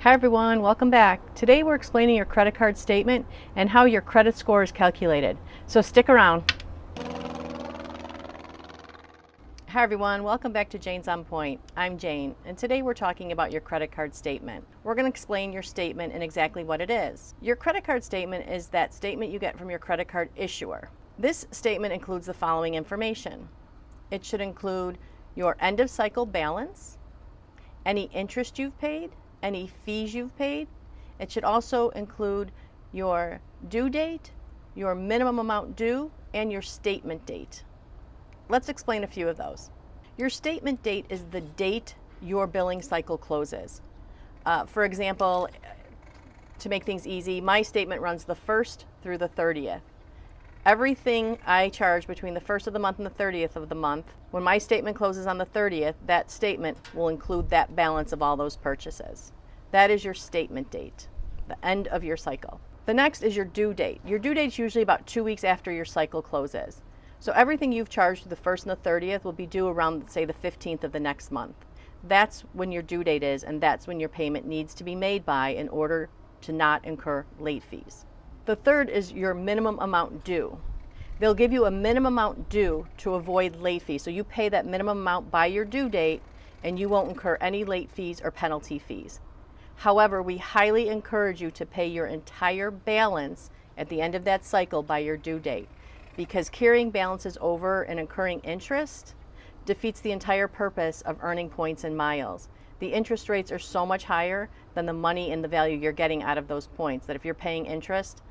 Hi everyone, welcome back. Today we're explaining your credit card statement and how your credit score is calculated. So stick around. Hi everyone, welcome back to Jane's On Point. I'm Jane, and today we're talking about your credit card statement. We're going to explain your statement and exactly what it is. Your credit card statement is that statement you get from your credit card issuer. This statement includes the following information. It should include your end of cycle balance, any interest you've paid, any fees you've paid. It should also include your due date, your minimum amount due, and your statement date. Let's explain a few of those. Your statement date is the date your billing cycle closes. For example, to make things easy, my statement runs the 1st through the 30th. Everything I charge between the 1st of the month and the 30th of the month, when my statement closes on the 30th, that statement will include that balance of all those purchases. That is your statement date, the end of your cycle. The next is your due date. Your due date is usually about 2 weeks after your cycle closes. So everything you've charged the 1st and the 30th will be due around, say, the 15th of the next month. That's when your due date is, and that's when your payment needs to be made by in order to not incur late fees. The third is your minimum amount due. They'll give you a minimum amount due to avoid late fees. So you pay that minimum amount by your due date and you won't incur any late fees or penalty fees. However, we highly encourage you to pay your entire balance at the end of that cycle by your due date, because carrying balances over and incurring interest defeats the entire purpose of earning points and miles. The interest rates are so much higher than the money and the value you're getting out of those points that if you're paying interest,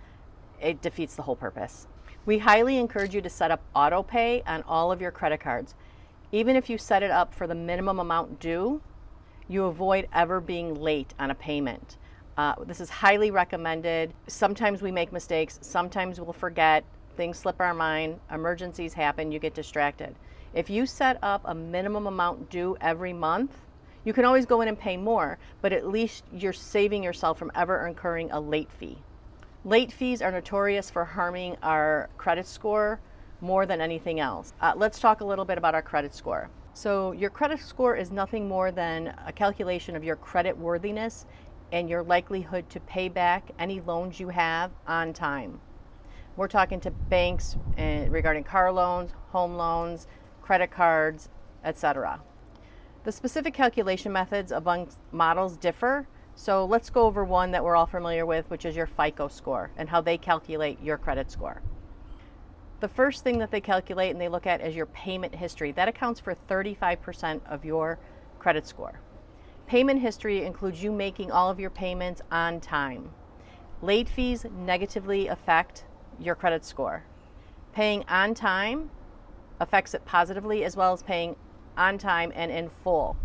it defeats the whole purpose. We highly encourage you to set up auto pay on all of your credit cards. Even if you set it up for the minimum amount due, you avoid ever being late on a payment. This is highly recommended. Sometimes we make mistakes, sometimes we'll forget, things slip our mind, emergencies happen, you get distracted. If you set up a minimum amount due every month, you can always go in and pay more, but at least you're saving yourself from ever incurring a late fee. Late fees are notorious for harming our credit score more than anything else. Let's talk a little bit about our credit score. So your credit score is nothing more than a calculation of your credit worthiness and your likelihood to pay back any loans you have on time. We're talking to banks regarding car loans, home loans, credit cards, etc. The specific calculation methods among models differ, so let's go over one that we're all familiar with, which is your FICO score and how they calculate your credit score. The first thing that they calculate and they look at is your payment history. That accounts for 35% of your credit score. Payment history includes you making all of your payments on time. Late fees negatively affect your credit score. Paying on time affects it positively, as well as paying on time and in full.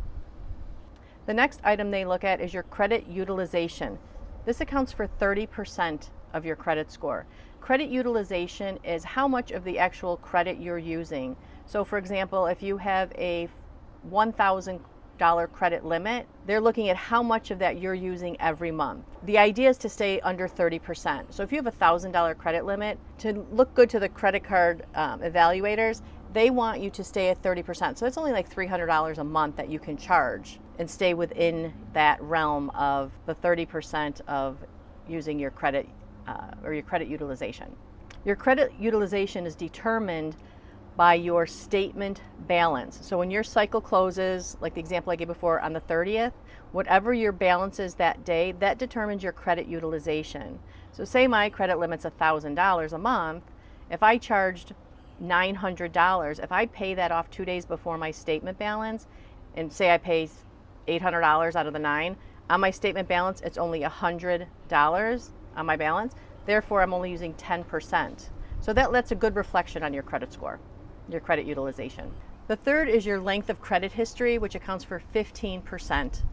The next item they look at is your credit utilization. This accounts for 30% of your credit score. Credit utilization is how much of the actual credit you're using. So for example, if you have a $1,000 credit limit, they're looking at how much of that you're using every month. The idea is to stay under 30%. So if you have a $1,000 credit limit, to look good to the credit card evaluators, they want you to stay at 30%. So it's only like $300 a month that you can charge and stay within that realm of the 30% of using your credit or your credit utilization. Your credit utilization is determined by your statement balance. So when your cycle closes, like the example I gave before, on the 30th, whatever your balance is that day, that determines your credit utilization. So say my credit limit's $1,000 a month. If I charged $900, if I pay that off 2 days before my statement balance, and say I pay $800 out of the $900, on my statement balance it's only $100 on my balance, therefore I'm only using 10%. So that's a good reflection on your credit score, your credit utilization. The third is your length of credit history, which accounts for 15%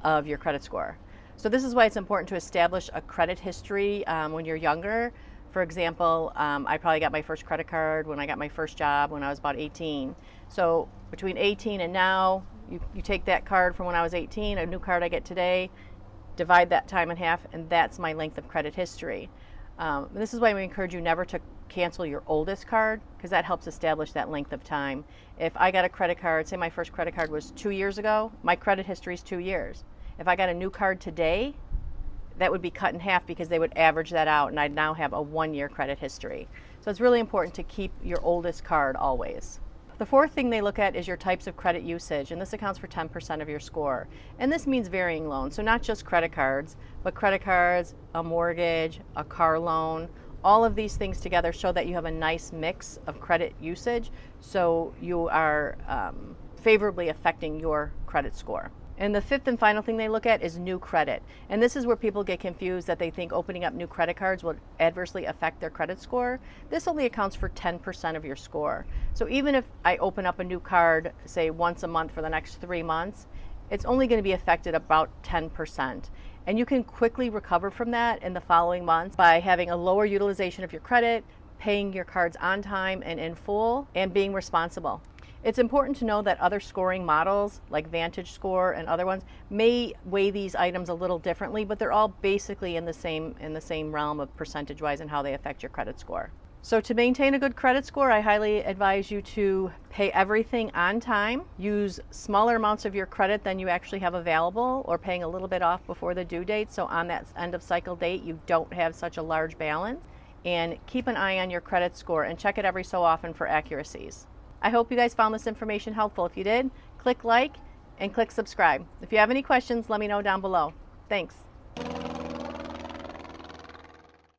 of your credit score. So this is why it's important to establish a credit history when you're younger. For example, I probably got my first credit card when I got my first job when I was about 18. So between 18 and now, you take that card from when I was 18, a new card I get today, divide that time in half, and that's my length of credit history. And this is why we encourage you never to cancel your oldest card, because that helps establish that length of time. If I got a credit card, say my first credit card was 2 years ago, my credit history is 2 years. if I got a new card today, that would be cut in half because they would average that out and I'd now have a 1-year credit history. So it's really important to keep your oldest card always. The fourth thing they look at is your types of credit usage, and this accounts for 10% of your score. And this means varying loans, so not just credit cards, but credit cards, a mortgage, a car loan. All of these things together show that you have a nice mix of credit usage, so you are favorably affecting your credit score. And the fifth and final thing they look at is new credit. And this is where people get confused, that they think opening up new credit cards will adversely affect their credit score. This only accounts for 10% of your score. So even if I open up a new card, say once a month for the next 3 months, it's only going to be affected about 10%. And you can quickly recover from that in the following months by having a lower utilization of your credit, paying your cards on time and in full, and being responsible. It's important to know that other scoring models like Vantage Score and other ones may weigh these items a little differently, but they're all basically in the same realm of percentage-wise and how they affect your credit score. So to maintain a good credit score, I highly advise you to pay everything on time, use smaller amounts of your credit than you actually have available, or paying a little bit off before the due date, so on that end of cycle date you don't have such a large balance, and keep an eye on your credit score and check it every so often for accuracies. I hope you guys found this information helpful. If you did, click like and click subscribe. If you have any questions, let me know down below. Thanks.